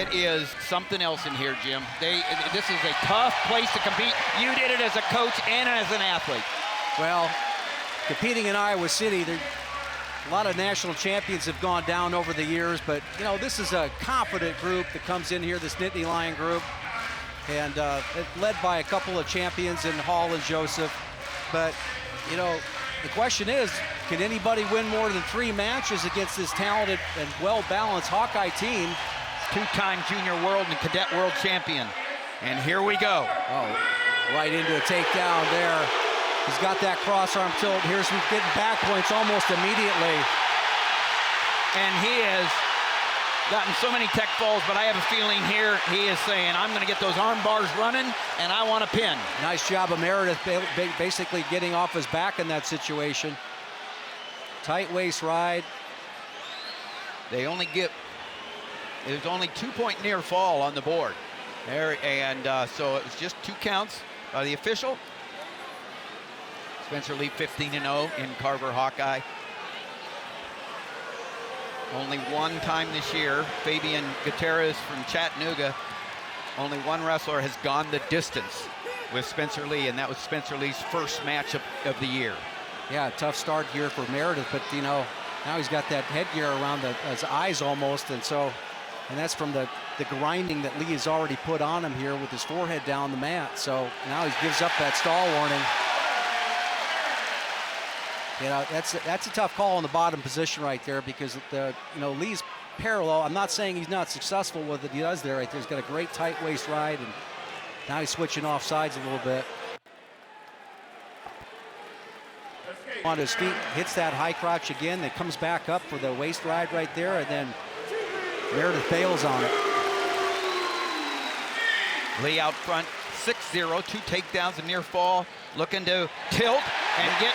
It is something else in here, Jim. This is a tough place to compete. You did it as a coach and as an athlete. Well, competing in Iowa City, a lot of national champions have gone down over the years, but you know, this is a confident group that comes in here, this Nittany Lion group, and led by a couple of champions in Hall and Joseph. But you know, the question is, can anybody win more than 3 matches against this talented and well-balanced Hawkeye team? 2-time junior world and cadet world champion. And here we go. Oh, right into a takedown there. He's got that cross arm tilt. Here's him getting back points almost immediately. And he has gotten so many tech falls, but I have a feeling here he is saying, I'm going to get those arm bars running, and I want to pin. Nice job of Meredith basically getting off his back in that situation. Tight waist ride. There's only 2-point near fall on the board. There, and so it was just 2 counts by the official. Spencer Lee 15-0 in Carver Hawkeye. Only one time this year, Fabian Gutierrez from Chattanooga, only one wrestler has gone the distance with Spencer Lee, and that was Spencer Lee's first match of the year. Yeah, tough start here for Meredith, but you know, now he's got that headgear around his eyes almost, and that's from the grinding that Lee has already put on him here with his forehead down the mat. So now he gives up that stall warning. You know, that's a tough call in the bottom position right there, because Lee's parallel. I'm not saying he's not successful with what he does there right there. He's got a great tight waist ride, and now he's switching off sides a little bit. On his feet, hits that high crotch again, then comes back up for the waist ride right there, and then Meredith bails on it. Lee out front, 6-0, 2 takedowns, a near fall, looking to tilt and get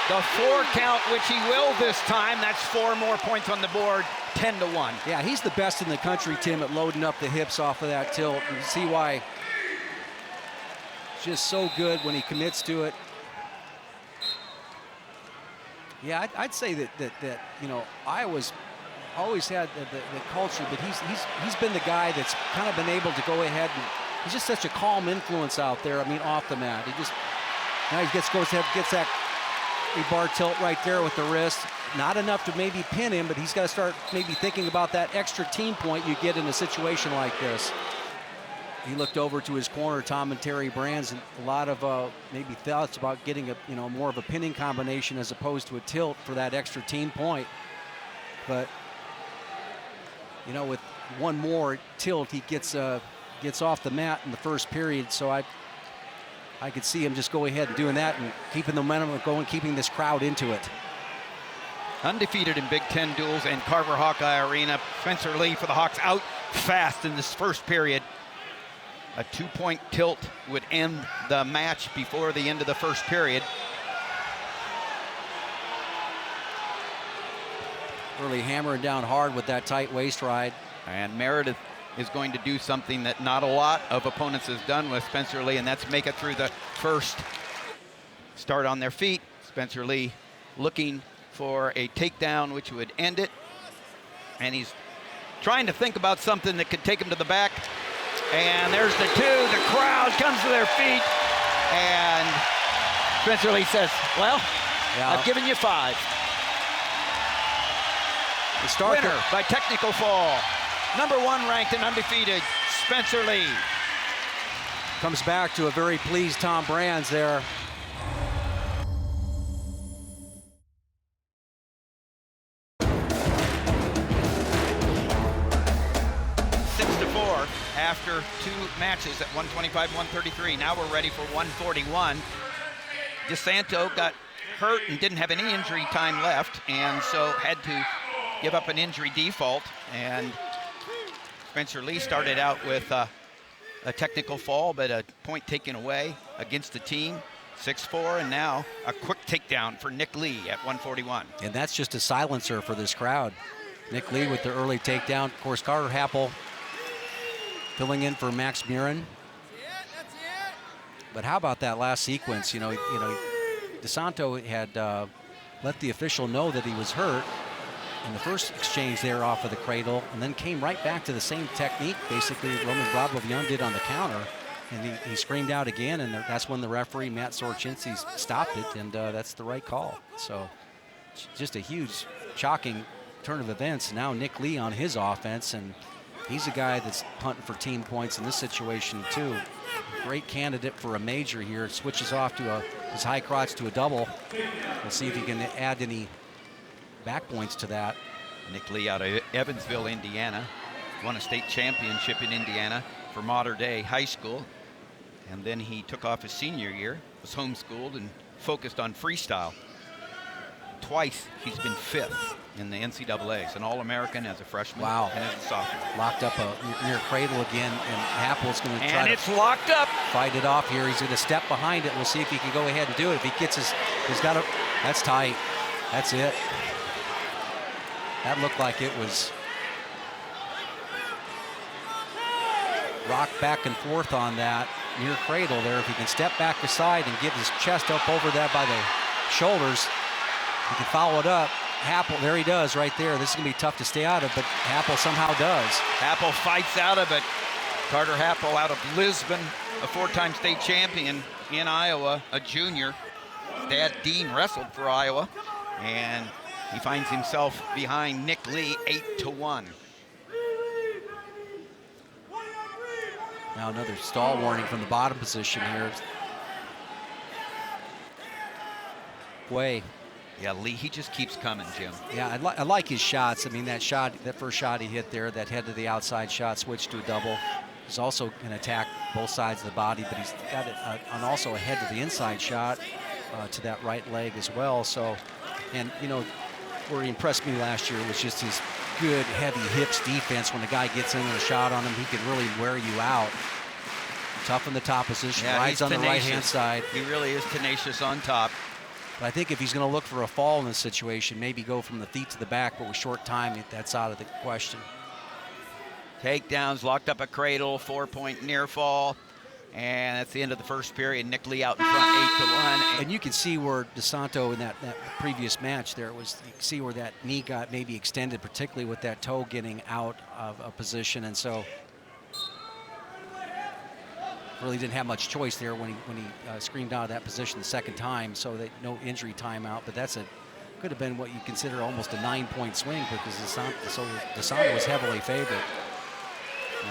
the 4 count, which he will this time. That's 4 more points on the board, 10-1. Yeah, he's the best in the country, Tim, at loading up the hips off of that tilt. You see why. Just so good when he commits to it. Yeah, I'd say that you know, Iowa's always had the culture, but he's been the guy that's kind of been able to go ahead, and he's just such a calm influence out there. I mean, off the mat, now he gets that bar tilt right there with the wrist. Not enough to maybe pin him, but he's got to start maybe thinking about that extra team point you get in a situation like this. He looked over to his corner, Tom and Terry Brands, and a lot of maybe thoughts about getting more of a pinning combination as opposed to a tilt for that extra team point. But you know, with one more tilt, he gets off the mat in the first period. So I could see him just go ahead and doing that and keeping the momentum going, keeping this crowd into it. Undefeated in Big Ten duels and Carver Hawkeye Arena. Spencer Lee for the Hawks out fast in this first period. A 2-point tilt would end the match before the end of the first period. Really hammering down hard with that tight waist ride. And Meredith is going to do something that not a lot of opponents has done with Spencer Lee, and that's make it through the first. Start on their feet. Spencer Lee looking for a takedown which would end it. And he's trying to think about something that could take him to the back. And there's the 2. The crowd comes to their feet. And Spencer Lee says, well, yeah, I've given you 5. The winner by technical fall. Number 1 ranked and undefeated, Spencer Lee. Comes back to a very pleased Tom Brands there. After 2 matches at 125, 133. Now we're ready for 141. DeSanto got hurt and didn't have any injury time left, and so had to give up an injury default. And Spencer Lee started out with a technical fall, but a point taken away against the team, 6-4, and now a quick takedown for Nick Lee at 141. And that's just a silencer for this crowd. Nick Lee with the early takedown. Of course, Carter Happel filling in for Max Murin. But how about that last sequence? You know, DeSanto had let the official know that he was hurt, in the first exchange there off of the cradle, and then came right back to the same technique, basically Roman Bravlovian did on the counter. And he screamed out again, and that's when the referee, Matt Sorchinski, stopped it, and that's the right call. So just a huge, shocking turn of events. Now Nick Lee on his offense, and he's a guy that's hunting for team points in this situation too. Great candidate for a major here. It switches off to his high crotch to a double. We'll see if he can add any back points to that. Nick Lee out of Evansville, Indiana. Won a state championship in Indiana for Mater Dei High School. And then he took off his senior year, was homeschooled, and focused on freestyle. Twice he's been 5th in the NCAAs, an All-American as a freshman and as a sophomore. Locked up near cradle again, and Apple's going to try to locked up. Fight it off here. He's going to step behind it. We'll see if he can go ahead and do it. If he gets he's got a, that's tight. That's it. That looked like it was rocked back and forth on that near cradle there. If he can step back aside and get his chest up over that by the shoulders, he can follow it up. Happel, there he does right there. This is going to be tough to stay out of, but Happel somehow does. Happel fights out of it. Carter Happel out of Lisbon, a 4-time state champion in Iowa, a junior. His dad, Dean, wrestled for Iowa, and he finds himself behind Nick Lee 8-1. Now another stall warning from the bottom position here. Way. Yeah, Lee, he just keeps coming, Jim. Yeah, I like his shots. I mean, that first shot he hit there, that head to the outside shot, switched to a double. He's also can attack both sides of the body, but he's got it on also a head to the inside shot to that right leg as well. So, and you know, where he impressed me last year was just his good heavy hips defense. When the guy gets in and a shot on him, he can really wear you out. Tough in the top position, rides on the right-hand side. He really is tenacious on top. But I think if he's going to look for a fall in this situation, maybe go from the feet to the back, but with short time, that's out of the question. Takedowns, locked up a cradle, 4-point near fall. And that's the end of the first period. Nick Lee out in front, 8-1. And you can see where DeSanto in that previous match there was, you can see where that knee got maybe extended, particularly with that toe getting out of a position. And so really didn't have much choice there when he screamed out of that position the second time, so that no injury timeout. But that's could have been what you consider almost a 9-point swing, because DeSanto was heavily favored.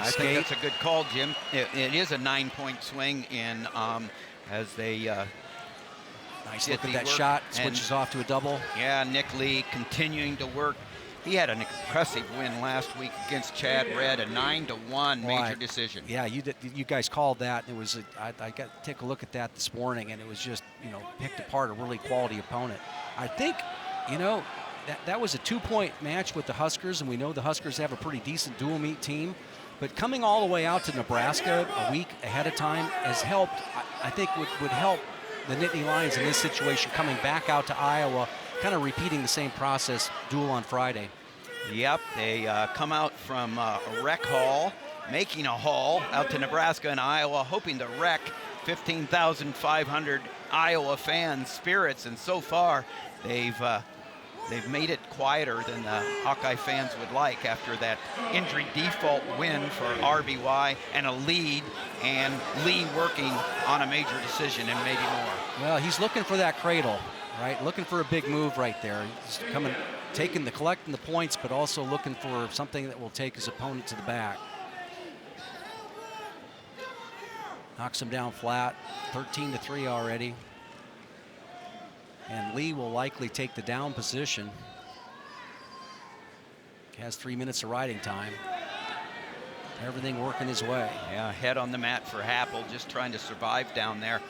I think that's a good call, Jim. It is a 9-point swing in as they nice look at that shot, switches off to a double. Yeah, Nick Lee continuing to work. He had an impressive win last week against Chad Red, a 9-1 major decision. Yeah, you guys called that. And it was I got to take a look at that this morning, and it was just, you know, picked apart a really quality opponent. I think, you know, that was a 2-point match with the Huskers, and we know the Huskers have a pretty decent dual meet team. But coming all the way out to Nebraska a week ahead of time has helped, I think would help the Nittany Lions in this situation, coming back out to Iowa, kind of repeating the same process, duel on Friday. Yep, they come out from a rec hall, making a haul out to Nebraska and Iowa, hoping to wreck 15,500 Iowa fans' spirits, and so far they've made it quieter than the Hawkeye fans would like after that injury default win for RBY and a lead, and Lee working on a major decision and maybe more. Well, he's looking for that cradle, right? Looking for a big move right there. He's collecting the points, but also looking for something that will take his opponent to the back. Knocks him down flat, 13-3 already. And Lee will likely take the down position. Has 3 minutes of riding time. Everything working his way. Yeah, head on the mat for Happel, just trying to survive down there.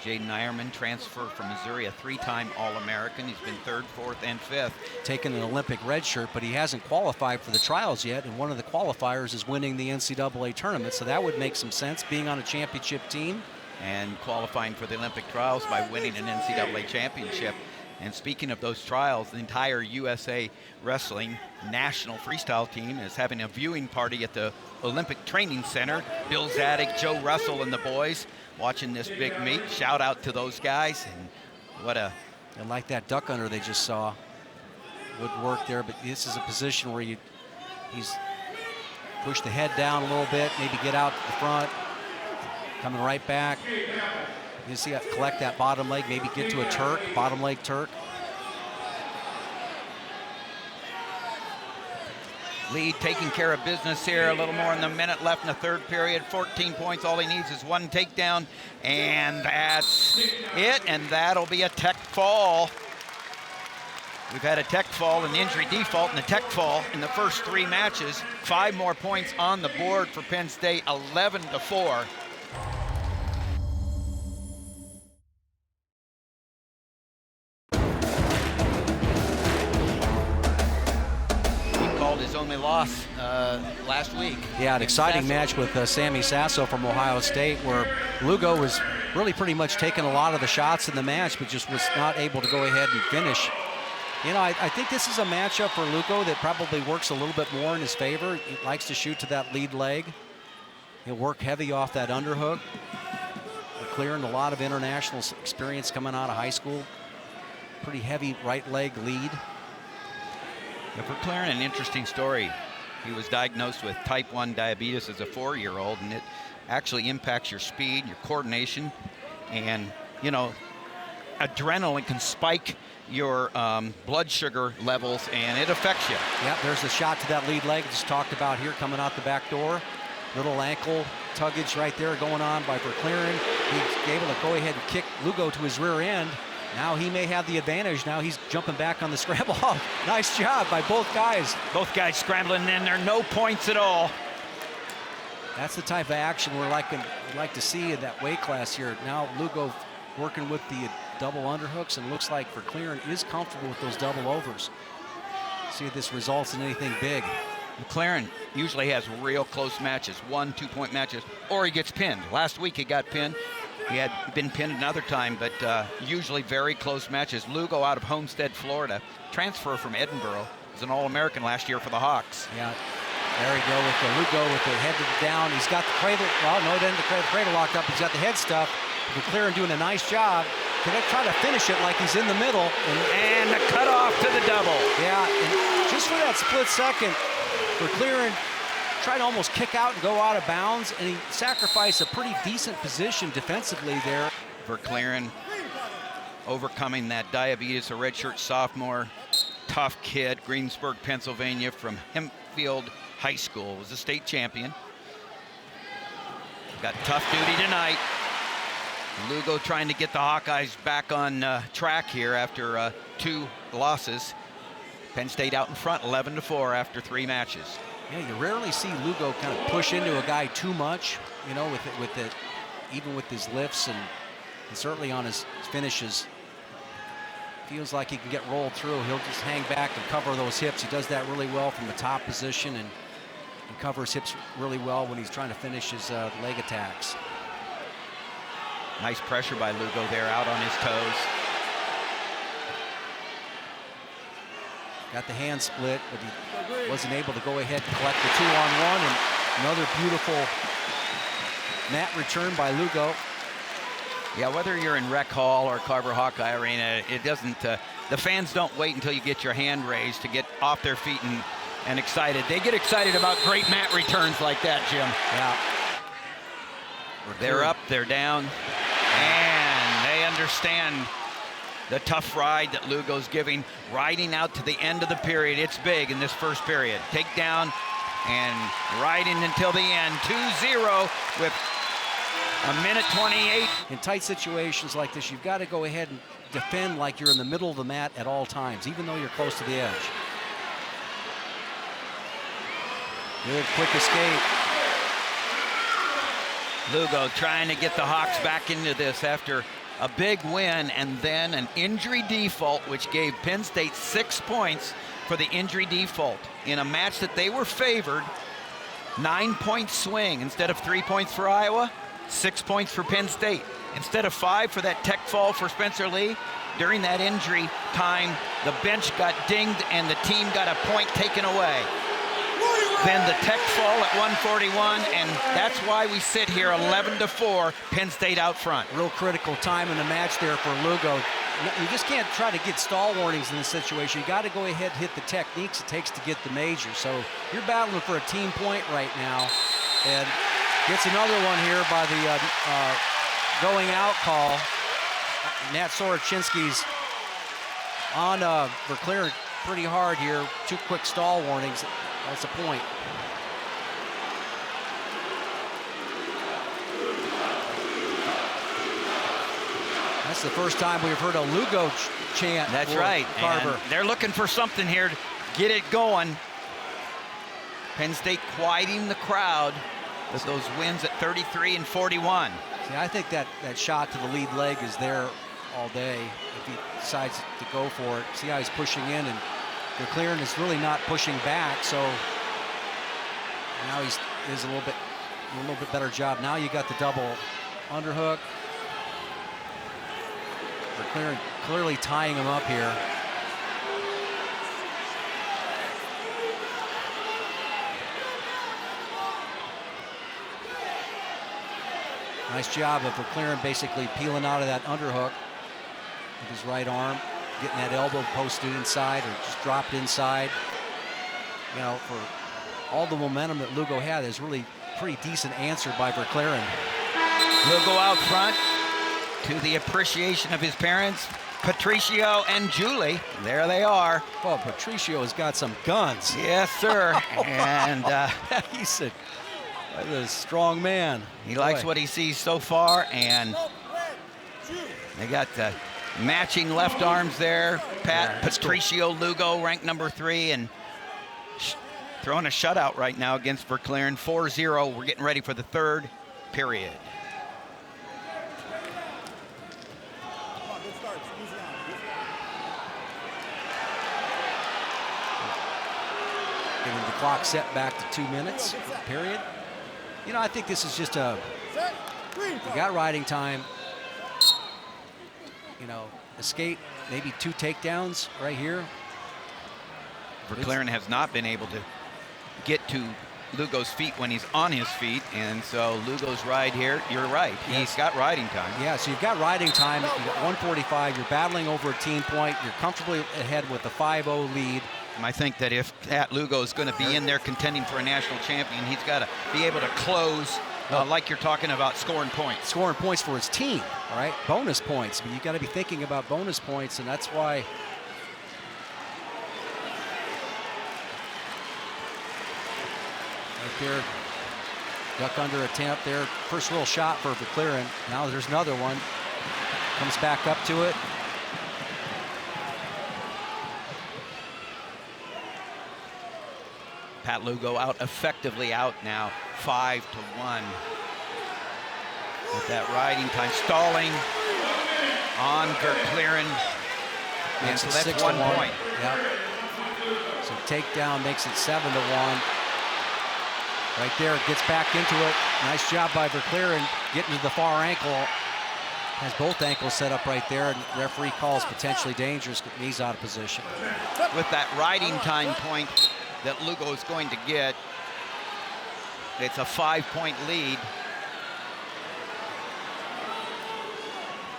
Jaden Ironman, transfer from Missouri, a 3-time All-American. He's been 3rd, 4th, and 5th. Taking an Olympic red shirt, but he hasn't qualified for the trials yet, and one of the qualifiers is winning the NCAA tournament, so that would make some sense, being on a championship team. And qualifying for the Olympic trials by winning an NCAA championship. And speaking of those trials, the entire USA Wrestling national freestyle team is having a viewing party at the Olympic Training Center. Bill Zadig, Joe Russell, and the boys watching this big meet. Shout out to those guys. And what a... And like that duck under they just saw would work there, but this is a position where he's push the head down a little bit, maybe get out to the front, coming right back. You see, collect that bottom leg, maybe get to a Turk, bottom leg Turk. Lee taking care of business here. A little more than a minute left in the third period. 14 points. All he needs is one takedown. And that's it. And that'll be a tech fall. We've had a tech fall, an injury default, and a tech fall in the first 3 matches. 5 more points on the board for Penn State, 11-4. His only loss last week. Yeah, an exciting match with Sammy Sasso from Ohio State, where Lugo was really pretty much taking a lot of the shots in the match, but just was not able to go ahead and finish. You know, I think this is a matchup for Lugo that probably works a little bit more in his favor. He likes to shoot to that lead leg. He'll work heavy off that underhook. We're clearing a lot of international experience coming out of high school. Pretty heavy right leg lead. Yeah, for Claren, an interesting story. He was diagnosed with type 1 diabetes as a 4-year-old, and it actually impacts your speed, your coordination, and, you know, adrenaline can spike your blood sugar levels, and it affects you. Yeah, there's a shot to that lead leg just talked about here, coming out the back door. Little ankle tuggage right there going on by Verclaren. He's able to go ahead and kick Lugo to his rear end. Now he may have the advantage. Now he's jumping back on the scramble off. Nice job by both guys. Both guys scrambling, and there are no points at all. That's the type of action we'd like to see in that weight class here. Now Lugo working with the double underhooks, and looks like Verclaren is comfortable with those double overs. See if this results in anything big. McLaren usually has real close matches, 1-2 point matches, or he gets pinned. Last week he got pinned. He had been pinned another time, but usually very close matches. Lugo out of Homestead, Florida, transfer from Edinburgh, was an All-American last year for the Hawks. Yeah, there we go with the Lugo with the head down. He's got the cradle, well, no, then the cradle locked up. He's got the head stuff. McLaren doing a nice job. Can they try to finish it like he's in the middle? And the cutoff to the double. Yeah, and just for that split second, McLaren tried to almost kick out and go out of bounds, and he sacrificed a pretty decent position defensively there. Verclaren overcoming that diabetes, a redshirt sophomore, tough kid, Greensburg, Pennsylvania, from Hempfield High School, was a state champion. Got tough duty tonight. Lugo trying to get the Hawkeyes back on track here after 2 losses. Penn State out in front, 11-4 after 3 matches. Yeah, you rarely see Lugo kind of push into a guy too much, you know, even with his lifts and certainly on his finishes. Feels like he can get rolled through. He'll just hang back and cover those hips. He does that really well from the top position, and covers hips really well when he's trying to finish his leg attacks. Nice pressure by Lugo there, out on his toes. Got the hand split, but he wasn't able to go ahead and collect the 2-on-1, and another beautiful mat return by Lugo. Yeah, whether you're in Rec Hall or Carver Hawkeye Arena, it doesn't, the fans don't wait until you get your hand raised to get off their feet and excited. They get excited about great mat returns like that, Jim. Yeah. They're up, they're down, and they understand the tough ride that Lugo's giving, riding out to the end of the period. It's big in this first period. Take down and riding until the end. 2-0 with a minute 28. In tight situations like this, you've got to go ahead and defend like you're in the middle of the mat at all times, even though you're close to the edge. Good quick escape. Lugo trying to get the Hawks back into this after a big win and then an injury default, which gave Penn State 6 points for the injury default in a match that they were favored. 9-point swing instead of 3 points for Iowa. 6 points for Penn State. Instead of 5 for that tech fall for Spencer Lee, during that injury time, the bench got dinged and the team got a point taken away. Then the tech fall at 141, and that's why we sit here 11-4, Penn State out front. Real critical time in the match there for Lugo. You just can't try to get stall warnings in this situation. You got to go ahead and hit the techniques it takes to get the major. So you're battling for a team point right now, and gets another one here by the going out call. Nat Sorochinsky's on Verclair pretty hard here. 2 quick stall warnings. That's a point. That's the first time we've heard a Lugo chant. That's right. Carver. And they're looking for something here to get it going. Penn State quieting the crowd with those wins at 33 and 41. See, I think that shot to the lead leg is there all day if he decides to go for it. See how he's pushing in, and Verclair is really not pushing back, so now he's a little bit better job. Now you got the double underhook. Verclair clearly tying him up here. Nice job of Verclair basically peeling out of that underhook with his right arm, getting that elbow posted inside or just dropped inside. You know, for all the momentum that Lugo had, is really pretty decent answer by Verclair. Lugo out front, to the appreciation of his parents, Patricio and Julie. There they are. Well, Patricio has got some guns. Yes, sir. And he's a strong man. He likes what he sees so far, and they got the matching left arms there. Patricio Lugo, ranked number 3, and throwing a shutout right now against Verclair. 4-0. We're getting ready for the 3rd period. Getting the clock set back to 2 minutes, period. You know, I think this is just you got riding time. You know, escape, maybe 2 takedowns right here. Verclair has not been able to get to Lugo's feet when he's on his feet, and so Lugo's ride here, you're right, he's got riding time. Yeah, so you've got riding time, you've got 145, you're battling over a team point, you're comfortably ahead with a 5-0 lead. I think that if Pat Lugo is going to be in there contending for a national champion, he's got to be able to close like you're talking about scoring points. Scoring points for his team, all right? Bonus points. But you've got to be thinking about bonus points, and that's why right there, duck under attempt there. First real shot for Verclair. Now there's another one. Comes back up to it. Pat Lugo out effectively out now, 5-1. With that riding time, stalling on Verclair. And so that's 1 point. Yep. So takedown makes it 7-1. Right there, gets back into it. Nice job by Verclair and getting to the far ankle. Has both ankles set up right there, and referee calls potentially dangerous, knees out of position. With that riding time point that Lugo is going to get, it's a 5-point lead.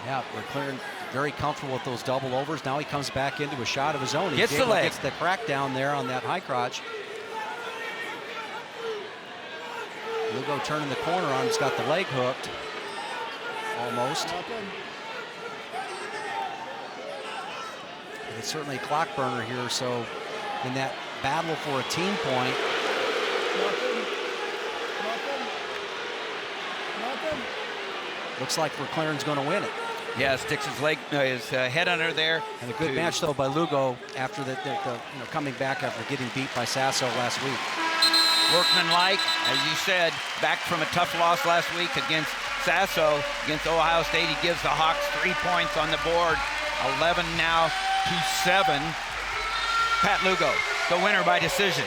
Yeah, Verclair very comfortable with those double overs. Now he comes back into a shot of his own. He gets the leg. Gets the crack down there on that high crotch. Lugo turning the corner on him. He's got the leg hooked. Almost. It's certainly a clock burner here, so in that battle for a team point. Looks like Verclairen's going to win it. Yeah, sticks his head under there. And a good match though by Lugo after the coming back after getting beat by Sasso last week. Workmanlike, as you said, back from a tough loss last week against Sasso against Ohio State. He gives the Hawks 3 points on the board. 11 now to 7. Pat Lugo, the winner by decision.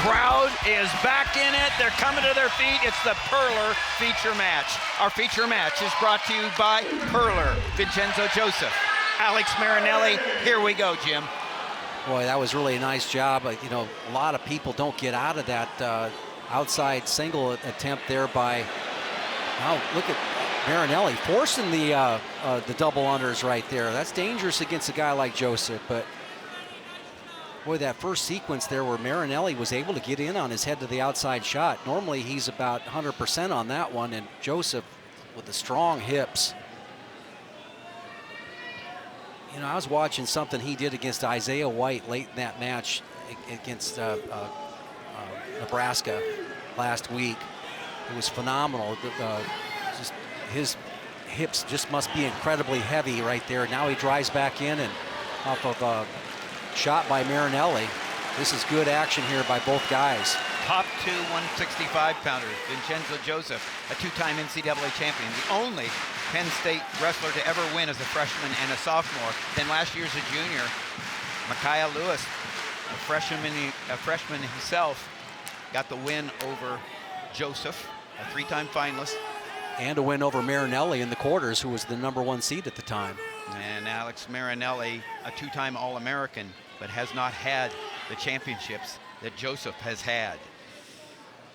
crowd is back in it. They're coming to their feet. It's the Perler feature match. Our feature match is brought to you by Perler, Vincenzo Joseph, Alex Marinelli. Here we go, Jim. Boy, that was really a nice job. You know, a lot of people don't get out of that outside single attempt there by, wow, look at Marinelli forcing the double unders right there. That's dangerous against a guy like Joseph, but boy, that first sequence there where Marinelli was able to get in on his head to the outside shot. Normally he's about 100% on that one, and Joseph with the strong hips. You know, I was watching something he did against Isaiah White late in that match against Nebraska last week. It was phenomenal. Just his hips just must be incredibly heavy right there. Now he drives back in and off of a shot by Marinelli. This is good action here by both guys. Top two 165-pounders. Vincenzo Joseph, a two-time NCAA champion, the only Penn State wrestler to ever win as a freshman and a sophomore. Then last year as a junior, Micaiah Lewis, a freshman himself, got the win over Joseph, a three-time finalist. And a win over Marinelli in the quarters, who was the #1 seed at the time. And Alex Marinelli, a two-time All-American, but has not had the championships that Joseph has had.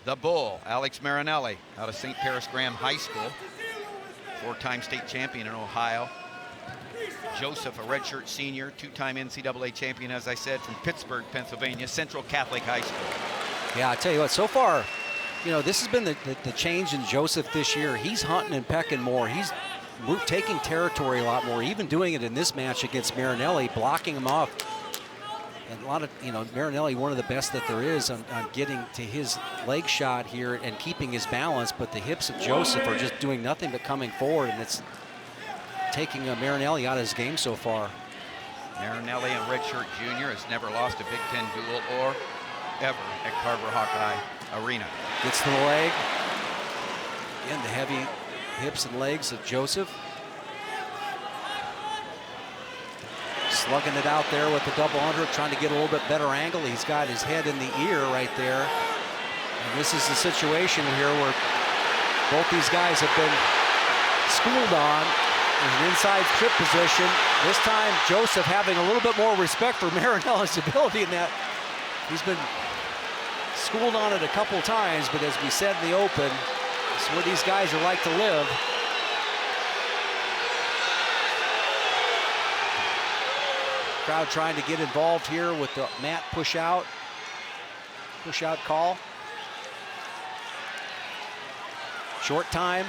The Bull, Alex Marinelli, out of St. Paris Graham High School, four-time state champion in Ohio. Joseph, a redshirt senior, two-time NCAA champion, as I said, from Pittsburgh, Pennsylvania, Central Catholic High School. Yeah, I tell you what, so far, you know, this has been the change in Joseph this year. He's hunting and pecking more. He's taking territory a lot more, even doing it in this match against Marinelli, blocking him off. And a lot of, you know, Marinelli, one of the best that there is on getting to his leg shot here and keeping his balance, but the hips of Joseph are just doing nothing but coming forward, and it's taking Marinelli out of his game so far. Marinelli, a redshirt junior, has never lost a Big Ten duel or ever at Carver Hawkeye Arena. Gets to the leg. Again, the heavy hips and legs of Joseph. Slugging it out there with the double under, trying to get a little bit better angle. He's got his head in the ear right there. And this is the situation here where both these guys have been schooled on in an inside trip position. This time, Joseph having a little bit more respect for Marinelli's ability in that. He's been schooled on it a couple times, but as we said in the open, it's where these guys are like to live. Crowd trying to get involved here with the mat push out call. Short time.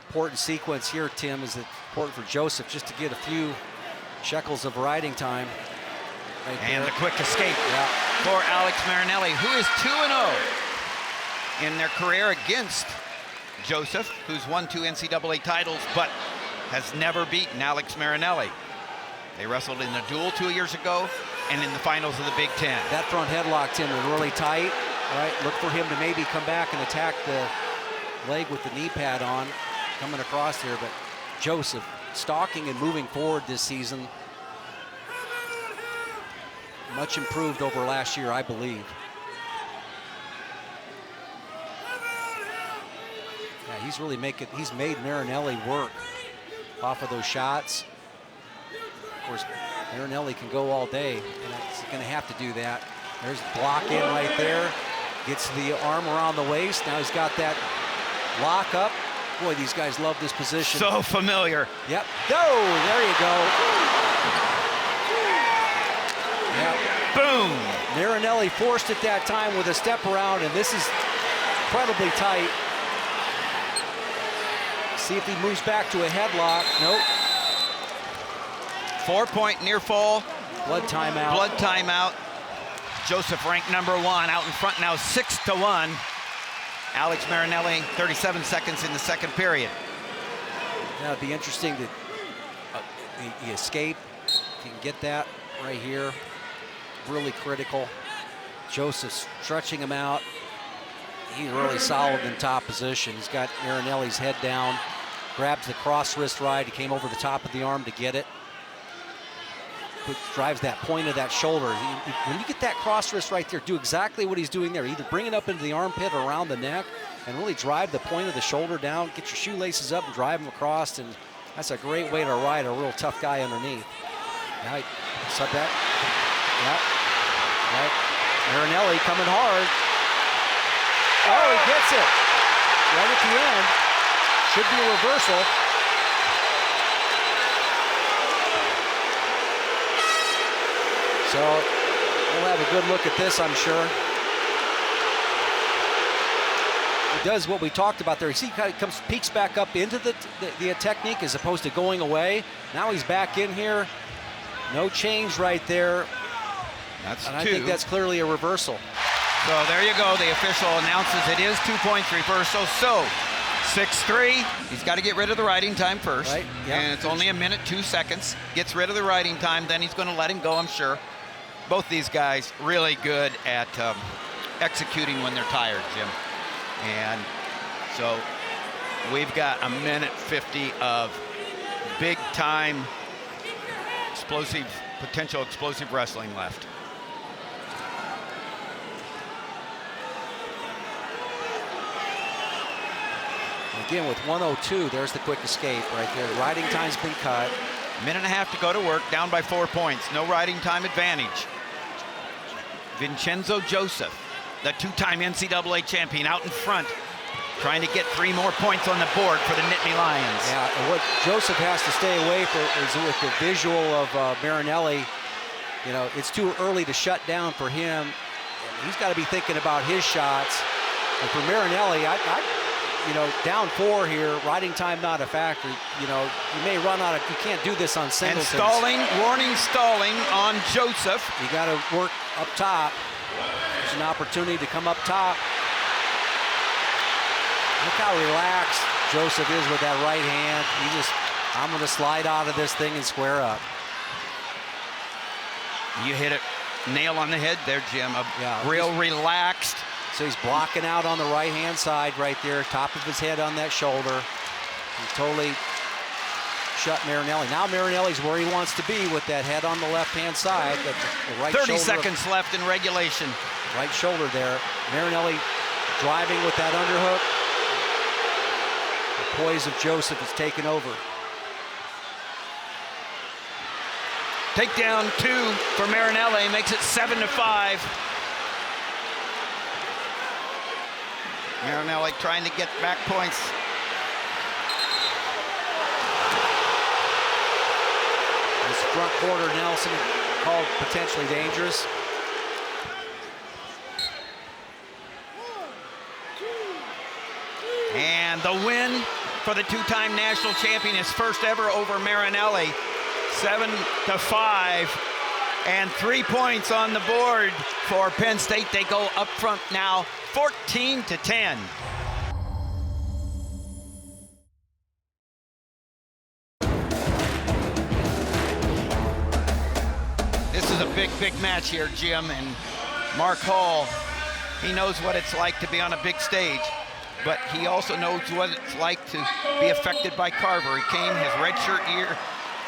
Important sequence here, Tim, is it important for Joseph just to get a few shekels of riding time. Right and there. the quick escape for Alex Marinelli, who is 2-0 in their career against Joseph, who's won 2 NCAA titles, but has never beaten Alex Marinelli. They wrestled in a duel 2 years ago and in the finals of the Big Ten. That front headlock, Tim, was really tight, right? Look for him to maybe come back and attack the leg with the knee pad on, coming across here, but Joseph stalking and moving forward this season. Much improved over last year, I believe. Yeah, he's made Marinelli work off of those shots. Of course, Marinelli can go all day, and he's going to have to do that. There's block in right there. Gets the arm around the waist. Now he's got that lock up. Boy, these guys love this position. So familiar. Yep. Go! There you go. Yep. Boom! Marinelli forced it that time with a step around, and this is incredibly tight. See if he moves back to a headlock. Nope. 4-point near fall. Blood timeout. Blood timeout. Joseph ranked #1, out in front now 6-1. Alex Marinelli, 37 seconds in the second period. Yeah, it'd be interesting to the escape. If you can get that right here, really critical. Joseph stretching him out. He's really solid in top position. He's got Marinelli's head down, grabs the cross wrist ride. He came over the top of the arm to get it. drives that point of that shoulder. When you get that cross wrist right there, do exactly what he's doing there. Either bring it up into the armpit or around the neck and really drive the point of the shoulder down, get your shoelaces up and drive them across, and that's a great way to ride a real tough guy underneath. Now, sub that. Yep. Right. Marinelli coming hard. Oh, he gets it. Right at the end. Should be a reversal. So we'll have a good look at this, I'm sure. He does what we talked about there. You see, he kind of peeks back up into the technique as opposed to going away. Now he's back in here. No change right there. That's and two. I think that's clearly a reversal. So there you go. The official announces it is 2 points reversal. So 6-3. He's got to get rid of the riding time first. Right. Yep. And it's only a minute, 2 seconds. Gets rid of the riding time, then he's going to let him go, I'm sure. Both these guys really good at executing when they're tired, Jim. And so we've got a minute 50 of big time potential explosive wrestling left. Again, with 1:02, there's the quick escape right there. The riding time's been cut. Minute and a half to go to work, down by 4 points. No riding time advantage. Vincenzo Joseph, the two-time NCAA champion, out in front, trying to get 3 more points on the board for the Nittany Lions. Yeah, and what Joseph has to stay away from is with the visual of Marinelli. You know, it's too early to shut down for him. He's got to be thinking about his shots. And for Marinelli, you know, down 4 here, riding time not a factor. You know, you may run out of, you can't do this on singletons. And stalling, warning stalling on Joseph. You got to work up top. There's an opportunity to come up top. Look how relaxed Joseph is with that right hand. I'm going to slide out of this thing and square up. You hit it nail on the head there, Jim. Real relaxed. So he's blocking out on the right-hand side right there, top of his head on that shoulder. He totally shut Marinelli. Now Marinelli's where he wants to be with that head on the left-hand side. The right 30 seconds left in regulation. Right shoulder there. Marinelli driving with that underhook. The poise of Joseph is taken over. Takedown 2 for Marinelli, makes it 7-5. Marinelli trying to get back points. This front quarter, Nelson called potentially dangerous. And the win for the two-time national champion, his first ever over Marinelli, 7-5. And 3 points on the board for Penn State. They go up front now, 14-10. This is a big, big match here, Jim. And Mark Hall, he knows what it's like to be on a big stage, but he also knows what it's like to be affected by Carver. He came his redshirt year,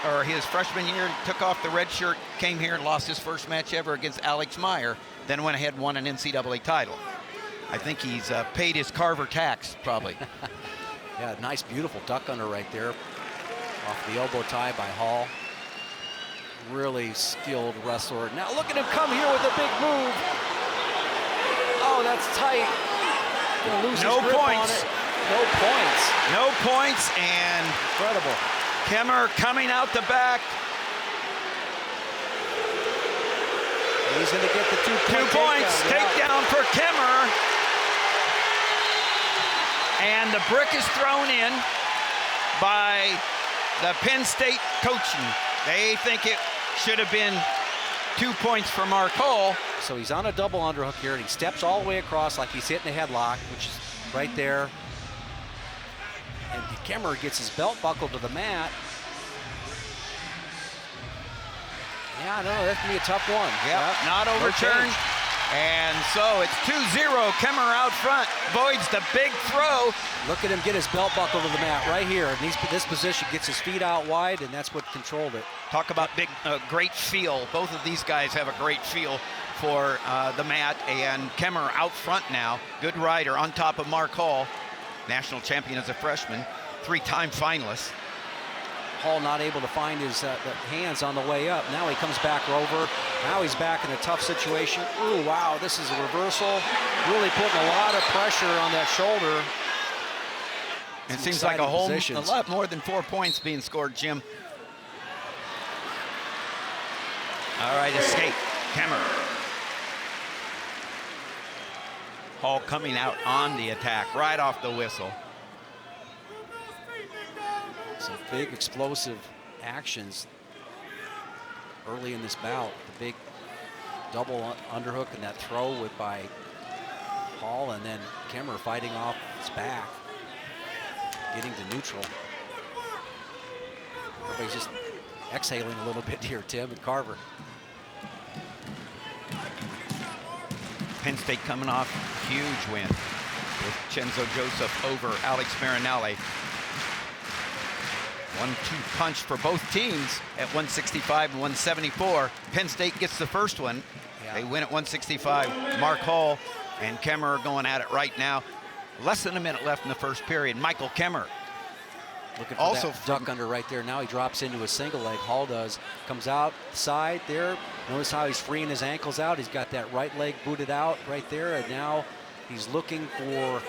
or his freshman year, took off the red shirt, came here and lost his first match ever against Alex Meyer, then went ahead and won an NCAA title. I think he's paid his Carver tax, probably. Yeah, nice, beautiful duck under right there. Off the elbow tie by Hall. Really skilled wrestler. Now look at him come here with a big move. Oh, that's tight. Gonna lose his grip on it. No points. No points, and incredible. Kemmer coming out the back. He's going to get the 2 points. Takedown for Kemmer. And the brick is thrown in by the Penn State coaching. They think it should have been 2 points for Mark Hall. So he's on a double underhook here, and he steps all the way across like he's hitting a headlock, which is right there. And Kemmer gets his belt buckled to the mat. Yeah, I know, that's going to be a tough one. Yep, not overturned. And so it's 2-0. Kemmer out front, voids the big throw. Look at him get his belt buckle to the mat right here. In this position, gets his feet out wide, and that's what controlled it. Talk about great feel. Both of these guys have a great feel for the mat, and Kemmer out front now. Good rider on top of Mark Hall, national champion as a freshman, 3-time finalist. Hall not able to find his the hands on the way up. Now he comes back over. Now he's back in a tough situation. Ooh, wow, this is a reversal. Really putting a lot of pressure on that shoulder. It seems like a lot more than 4 points being scored, Jim. All right, escape, Kemmer. Hall coming out on the attack, right off the whistle. Some big explosive actions early in this bout. The big double underhook and that throw by Hall, and then Kemmer fighting off his back, getting to neutral. Everybody's just exhaling a little bit here, Tim and Carver. Penn State coming off a huge win with Vincenzo Joseph over Alex Marinelli. 1-2 punch for both teams at 165 and 174. Penn State gets the first one. Yeah. They win at 165. Mark Hall and Kemmer are going at it right now. Less than a minute left in the first period. Michael Kemmer. Looking for also that duck under right there. Now he drops into a single leg. Hall does. Comes out side there. Notice how he's freeing his ankles out. He's got that right leg booted out right there. And now he's looking for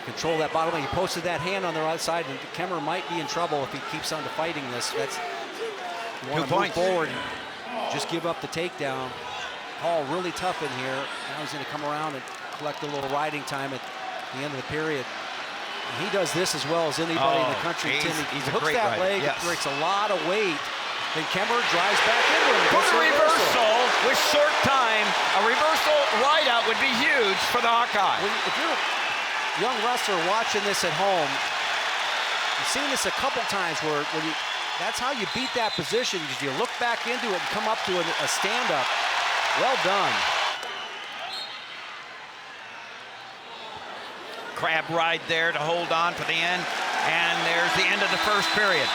control that bottom leg. He posted that hand on the right side, and Kemmer might be in trouble if he keeps on fighting this. That's, you want to move forward and just give up the takedown. Hall really tough in here. Now he's going to come around and collect a little riding time at the end of the period. And he does this as well as anybody in the country. Tim, he hooks that leg, yes. Breaks a lot of weight. Then Kemmer drives back into him. Put a reversal with short time. A reversal ride out would be huge for the Hawkeye. If you're a young wrestler watching this at home, you've seen this a couple times where that's how you beat that position. You look back into it and come up to a stand-up. Well done. Crab ride there to hold on for the end, and there's the end of the first period.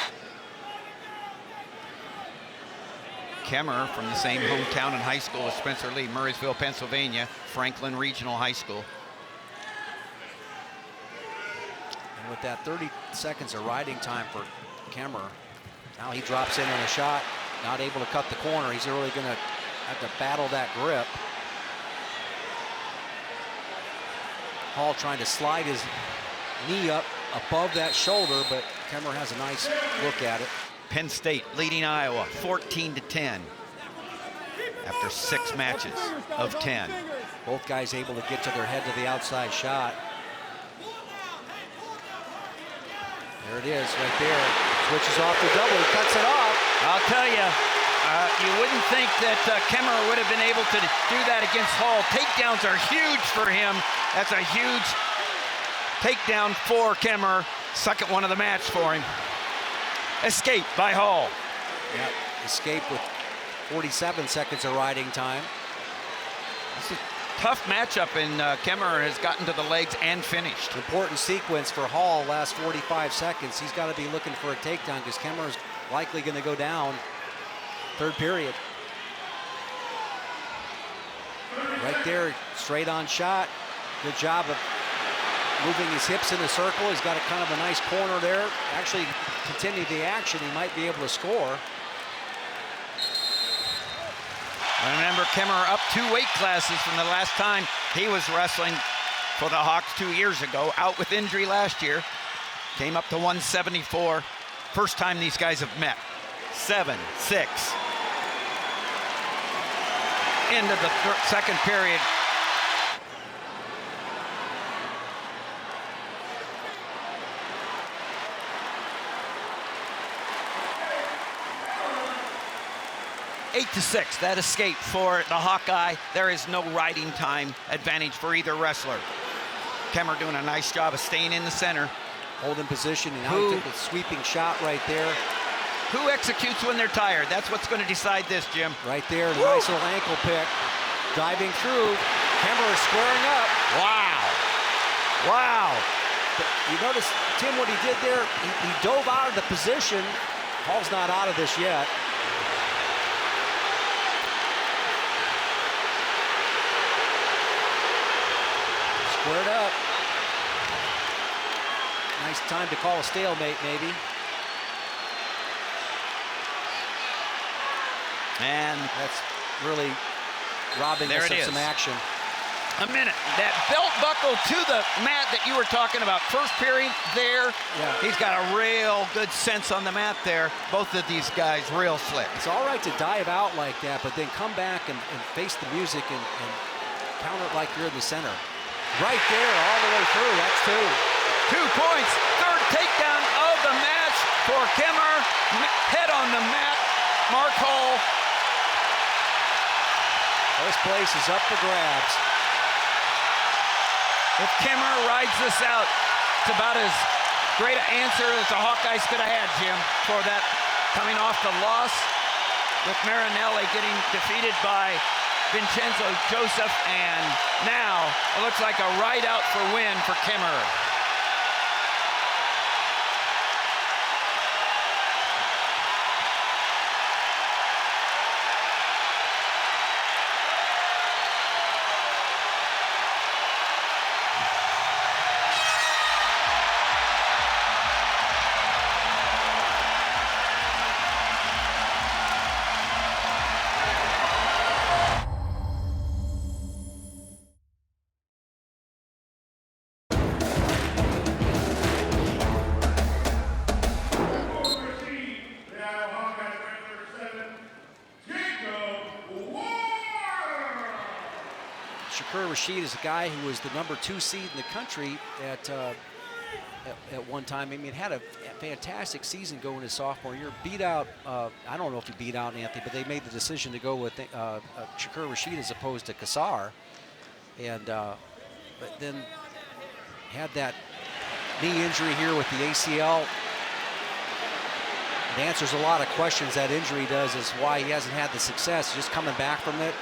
Kemmer from the same hometown and high school as Spencer Lee, Murraysville, Pennsylvania, Franklin Regional High School. And with that 30 seconds of riding time for Kemmer, now he drops in on a shot, not able to cut the corner. He's really going to have to battle that grip. Hall trying to slide his knee up above that shoulder, but Kemmer has a nice look at it. Penn State leading Iowa 14-10 after 6 matches of 10. Both guys able to get to their head to the outside shot. There it is right there. Switches off the double, he cuts it off. I'll tell you, you wouldn't think that Kemmer would have been able to do that against Hall. Takedowns are huge for him. That's a huge takedown for Kemmer. Second one of the match for him. Escape by Hall. Yeah, escape with 47 seconds of riding time. This is a tough matchup, and Kemmer has gotten to the legs and finished. Important sequence for Hall, last 45 seconds. He's got to be looking for a takedown because Kemmer is likely going to go down. Third period. Right there, straight on shot. Good job of moving his hips in a circle. He's got a kind of a nice corner there. Actually, continue the action, he might be able to score. Remember, Kemmer up 2 weight classes from the last time he was wrestling for the Hawks 2 years ago. Out with injury last year. Came up to 174. First time these guys have met. 7-6. End of the second period. Eight to 6, that escape for the Hawkeye. There is no riding time advantage for either wrestler. Kemmer doing a nice job of staying in the center. Holding position, and now he took a sweeping shot right there. Who executes when they're tired? That's what's going to decide this, Jim. Right there, nice little ankle pick. Diving through. Kemmer is squaring up. Wow. Wow. But you notice, Tim, what he did there? He dove out of the position. Hall's not out of this yet. Squared up. Nice time to call a stalemate, maybe. And that's really robbing us of some action. A minute. That belt buckle to the mat that you were talking about. First period there. Yeah. He's got a real good sense on the mat there. Both of these guys real slick. It's all right to dive out like that, but then come back and face the music and counter it like you're in the center. Right there, all the way through. That's 2. 2 points. Third takedown of the match for Kemmer. Head on the mat. Mark Hall. This place is up for grabs. If Kemmer rides this out, it's about as great an answer as the Hawkeyes could have had, Jim, for that coming off the loss with Marinelli getting defeated by Vincenzo Joseph, and now it looks like a ride out for win for Kemmer. Shakur Rasheed is a guy who was the #2 seed in the country at one time. I mean, had a fantastic season going his sophomore year. Beat out, I don't know if he beat out Anthony, but they made the decision to go with Shakur Rasheed as opposed to Kassar. And but then had that knee injury here with the ACL. It answers a lot of questions. That injury does, is why he hasn't had the success. Just coming back from it,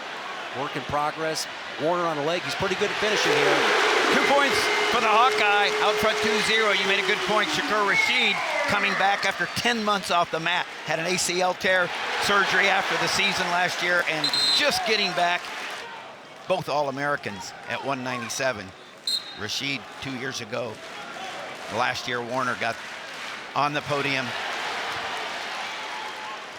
work in progress. Warner on the leg, he's pretty good at finishing here. 2 points for the Hawkeye, out front 2-0. You made a good point. Shakur Rasheed coming back after 10 months off the mat. Had an ACL tear surgery after the season last year and just getting back. Both All-Americans at 197. Rasheed 2 years ago. Last year, Warner got on the podium.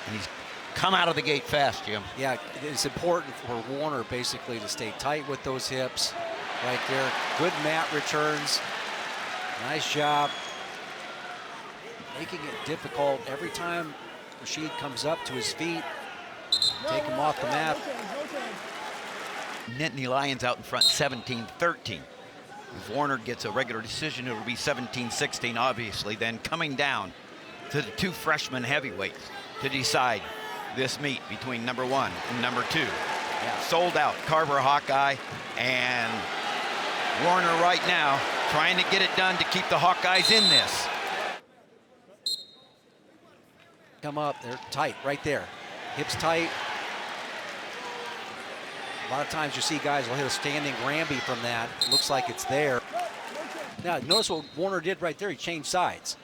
And he's come out of the gate fast, Jim. Yeah, it's important for Warner basically to stay tight with those hips right there. Good mat returns. Nice job. Making it difficult every time Rasheed comes up to his feet. Take him off the mat. Nittany Lions out in front 17-13. If Warner gets a regular decision, it'll be 17-16, obviously. Then coming down to the 2 freshman heavyweights to decide this meet between #1 and #2. Yeah. Sold out. Carver Hawkeye and Warner right now trying to get it done to keep the Hawkeyes in this. Come up, they're tight right there. Hips tight. A lot of times you see guys will hit a standing Granby from that. It looks like it's there. Now, notice what Warner did right there. He changed sides.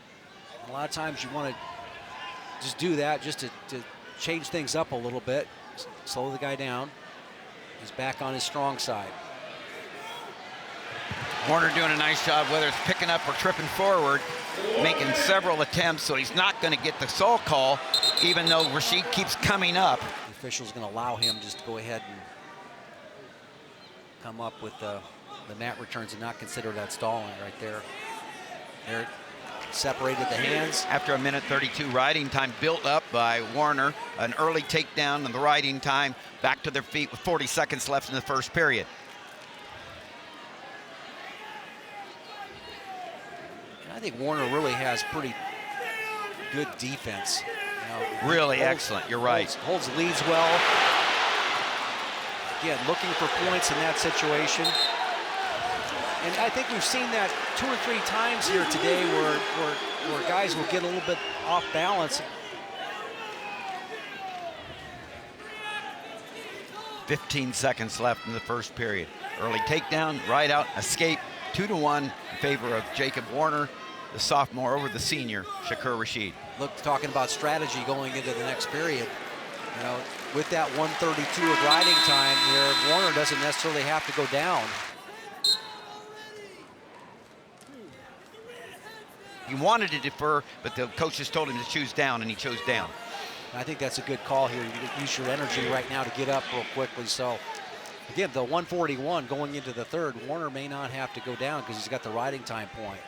A lot of times you want to just do that just to change things up a little bit. Slow the guy down. He's back on his strong side. Warner doing a nice job, whether it's picking up or tripping forward, making several attempts, so he's not going to get the soul call, even though Rasheed keeps coming up. The official's going to allow him just to go ahead and come up with the mat returns and not consider that stalling right there. There, separated the hands. After 1:32 riding time built up by Warner, an early takedown in the riding time, back to their feet with 40 seconds left in the first period. And I think Warner really has pretty good defense. You know, really excellent, you're right. Holds leads well. Again, looking for points in that situation. And I think we've seen that 2 or 3 times here today where guys will get a little bit off balance. 15 seconds left in the first period. Early takedown, right out, escape, 2-1 in favor of Jacob Warner, the sophomore, over the senior, Shakur Rasheed. Look, talking about strategy going into the next period. You know, with that 1:32 of riding time here, Warner doesn't necessarily have to go down. He wanted to defer, but the coaches told him to choose down, and he chose down. I think that's a good call here. You use your energy right now to get up real quickly. So, again, the 141 going into the third, Warner may not have to go down because he's got the riding time point.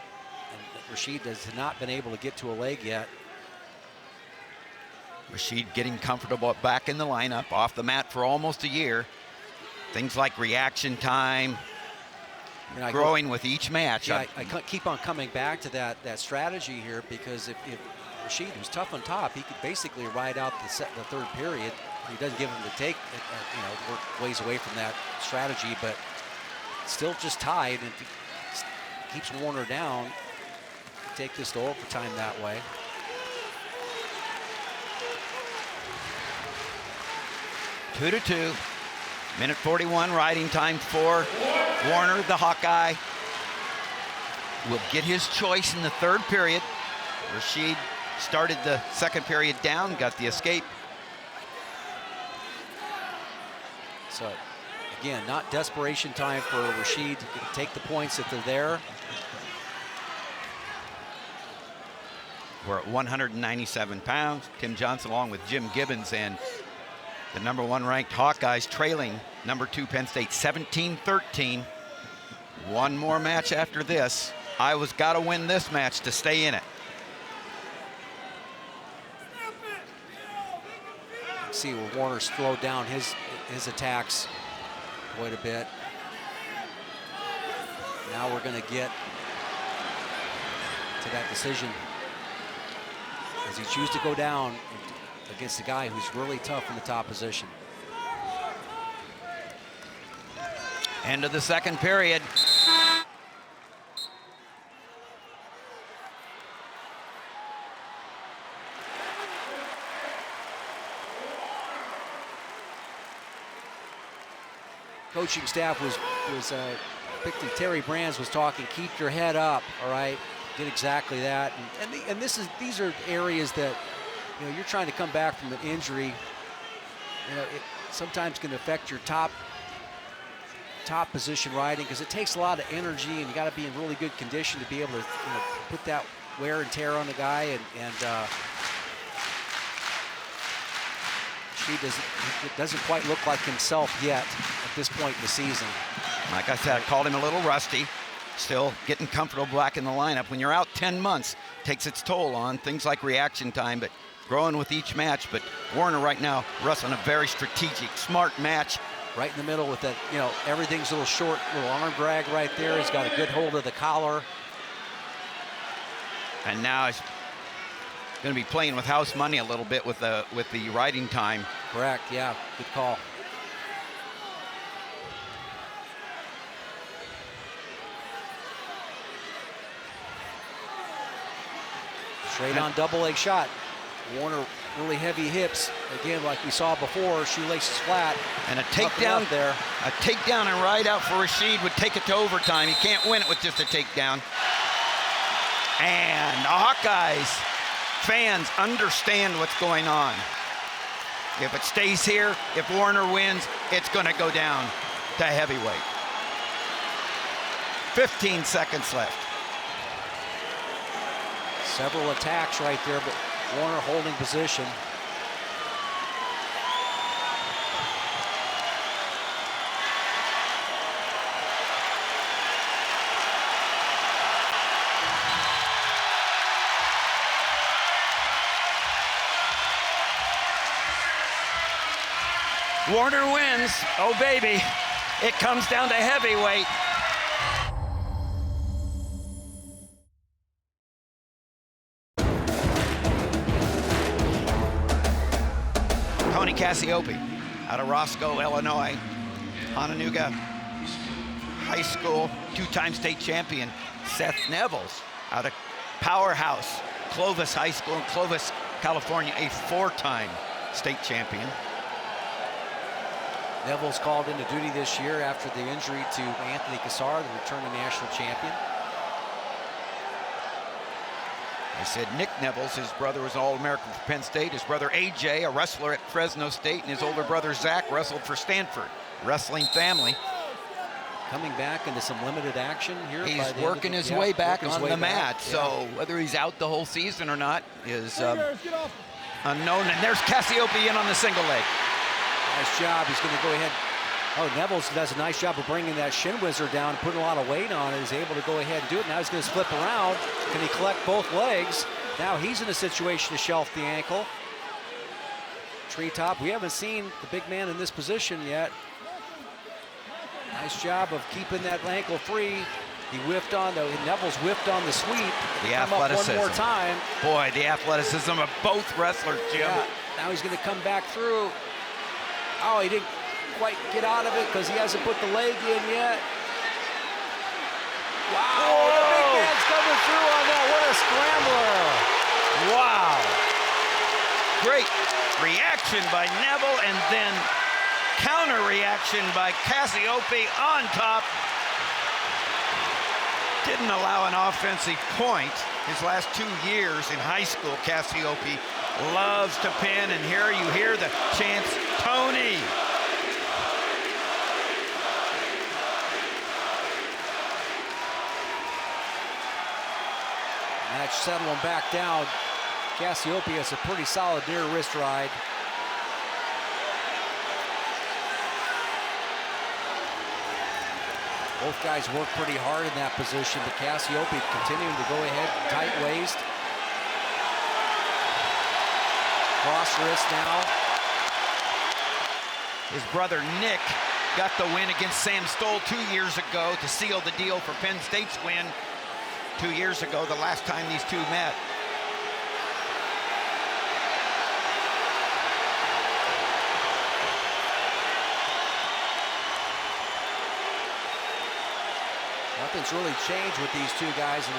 And Rasheed has not been able to get to a leg yet. Rasheed getting comfortable back in the lineup, off the mat for almost a year. Things like reaction time, growing with each match. Yeah, I keep on coming back to that strategy here, because if Rasheed was tough on top, he could basically ride out the third period. He doesn't give him the take, work ways away from that strategy, but still just tied, and keeps Warner down. Take this to overtime that way. Two to two. Minute 41 riding time for Warner, the Hawkeye. Will get his choice in the third period. Rasheed started the second period down, got the escape. So, again, not desperation time for Rasheed to take the points if they're there. We're at 197 pounds. Tim Johnson along with Jim Gibbons and the #1 ranked Hawkeyes trailing #2 Penn State 17-13. One more match after this. Iowa's got to win this match to stay in it. See where Warner slowed down his attacks quite a bit. Now we're going to get to that decision. Does he choose to go down against a guy who's really tough in the top position? End of the second period. Coaching staff was particularly Terry Brands was talking, keep your head up, all right? Did exactly that. And these are areas that, you know, you're trying to come back from an injury. You know, it sometimes can affect your top position riding, because it takes a lot of energy, and you got to be in really good condition to be able to, put that wear and tear on the guy. And he doesn't quite look like himself yet at this point in the season. Like I said, I called him a little rusty. Still getting comfortable back in the lineup. When you're out 10 months, it takes its toll on things like reaction time, but growing with each match. But Warner right now wrestling a very strategic, smart match. Right in the middle with that, everything's a little short, little arm drag right there. He's got a good hold of the collar. And now he's going to be playing with house money a little bit with the riding time. Correct, yeah, good call. Straight on double leg shot. Warner really heavy hips. Again, like we saw before, shoelaces flat. And a takedown there. A takedown and ride out for Rasheed would take it to overtime. He can't win it with just a takedown. And the Hawkeyes fans understand what's going on. If it stays here, if Warner wins, it's going to go down to heavyweight. 15 seconds left. Several attacks right there, but Warner holding position. Warner wins. Oh, baby. It comes down to heavyweight. Tony Cassiope out of Roscoe, Illinois. Onondaga High School, two-time state champion. Seth Nevels out of Powerhouse, Clovis High School in Clovis, California, a four-time state champion. Nevel's called into duty this year after the injury to Anthony Cassar, the returning national champion. I said Nick Nevels, his brother was an All-American for Penn State. His brother AJ, a wrestler at Fresno State, and his older brother Zach wrestled for Stanford. Wrestling family. Coming back into some limited action here. He's working his way back on the mat. So whether he's out the whole season or not is unknown. And there's Cassiope in on the single leg. Nice job. He's going to go ahead. Oh, Nevels does a nice job of bringing that shin whizzer down, putting a lot of weight on it. He's able to go ahead and do it. Now he's going to flip around. Can he collect both legs? Now he's in a situation to shelf the ankle. Treetop. We haven't seen the big man in this position yet. Nice job of keeping that ankle free. He whiffed on the, Nevels whiffed on the sweep. The athleticism. One more time. Boy, the athleticism of both wrestlers, Jim. Yeah. Now he's going to come back through. Oh, he didn't quite get out of it because he hasn't put the leg in yet. Wow, the big man's coming through on that. What a scrambler. Wow. Great reaction by Nevel, and then counter reaction by Cassiope on top. Didn't allow an offensive point. His last 2 years in high school, Cassiope loves to pin, and here you hear the chants, Tony. Match settling back down. Cassiope has a pretty solid near wrist ride. Both guys work pretty hard in that position, but Cassiope continuing to go ahead, tight waist. Cross wrist now. His brother Nick got the win against Sam Stoll 2 years ago to seal the deal for Penn State's win 2 years ago, the last time these two met. Nothing's really changed with these two guys in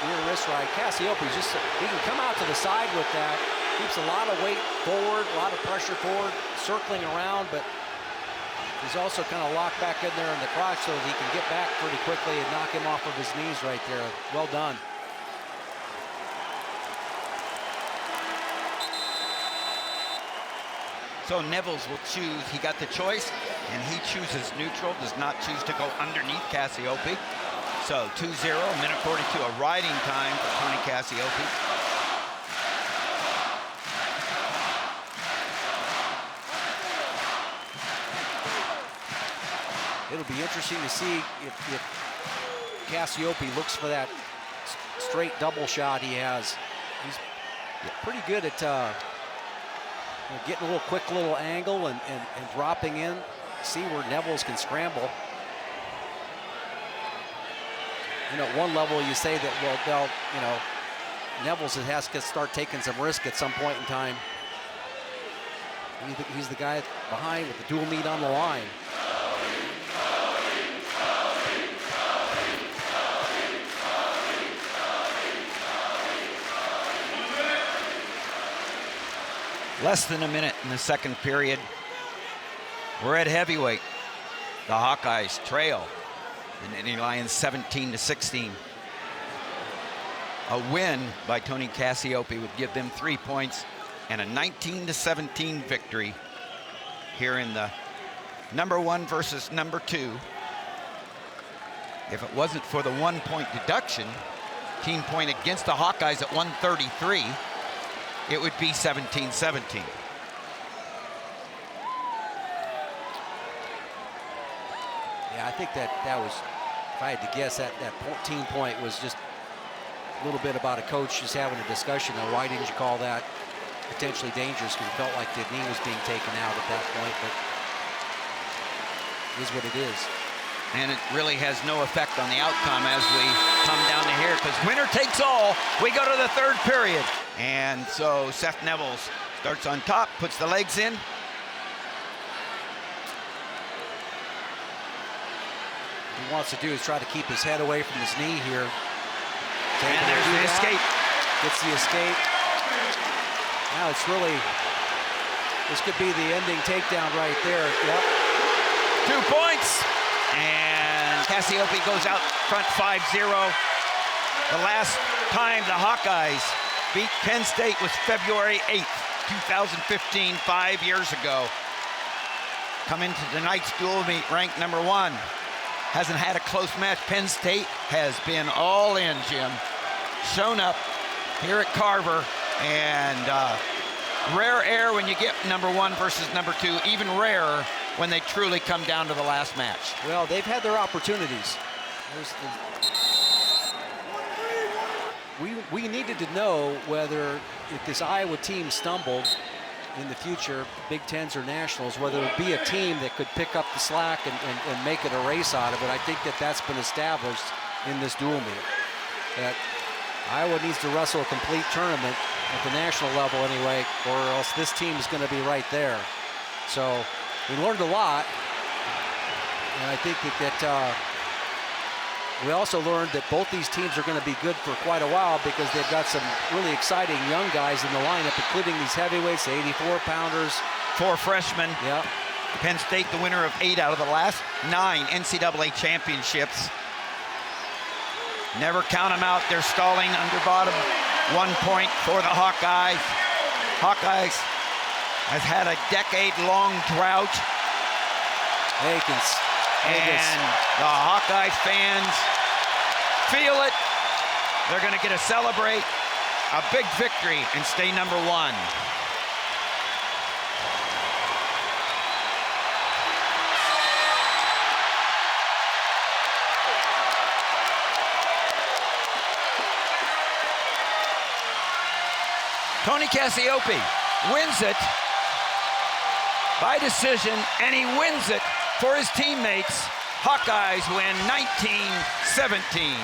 rear wrist ride. Cassiope just, he can come out to the side with that. Keeps a lot of weight forward, a lot of pressure forward, circling around, but he's also kind of locked back in there in the crotch so that he can get back pretty quickly and knock him off of his knees right there. Well done. So Nevels will choose, he got the choice, and he chooses neutral, does not choose to go underneath Cassiope. So 2-0, minute 42, a riding time for Tony Cassiope. It'll be interesting to see if Cassiope looks for that straight double shot he has. He's pretty good at getting a little quick little angle and dropping in. See where Nevels can scramble. You know, at one level you say that, well, they'll, you know, Nevels has to start taking some risk at some point in time. He's the guy behind with the dual meet on the line. Less than a minute in the second period. We're at heavyweight. The Hawkeyes trail the Nittany Lions 17-16. A win by Tony Cassiope would give them 3 points and a 19-17 victory here in the #1 versus #2. If it wasn't for the 1 point deduction, team point against the Hawkeyes at 133, it would be 17-17. Yeah, I think that was, if I had to guess, that team point was just a little bit about a coach just having a discussion on why didn't you call that potentially dangerous, because it felt like the knee was being taken out at that point, but it is what it is. And it really has no effect on the outcome as we come down to here, because winner takes all. We go to the third period. And so Seth Nevels starts on top, puts the legs in. What he wants to do is try to keep his head away from his knee here. And there's the escape. Gets the escape. Now it's really, this could be the ending takedown right there. Yep. 2 points. And Cassiope goes out front 5-0. The last time the Hawkeyes beat Penn State was February 8th, 2015, 5 years ago. Come into tonight's dual meet ranked number 1. Hasn't had a close match. Penn State has been all in, Jim. Shown up here at Carver, and rare air when you get number 1 versus number 2, even rarer when they truly come down to the last match. Well, they've had their opportunities. We needed to know whether if this Iowa team stumbled in the future, Big Tens or Nationals, whether it would be a team that could pick up the slack and make it a race out of it. I think that's been established in this dual meet. That Iowa needs to wrestle a complete tournament at the national level anyway, or else this team is going to be right there. So we learned a lot, and I think that we also learned that both these teams are going to be good for quite a while because they've got some really exciting young guys in the lineup, including these heavyweights, the 84-pounders. 4 freshmen. Yeah. Penn State, the winner of 8 out of the last 9 NCAA championships. Never count them out. They're stalling under bottom. 1 point for the Hawkeyes. Hawkeyes has had a decade-long drought. Hawkeyes. And the Hawkeye fans feel it. They're going to get to celebrate a big victory and stay number 1. Tony Cassiope wins it by decision, and he wins it for his teammates. Hawkeyes win 19-17.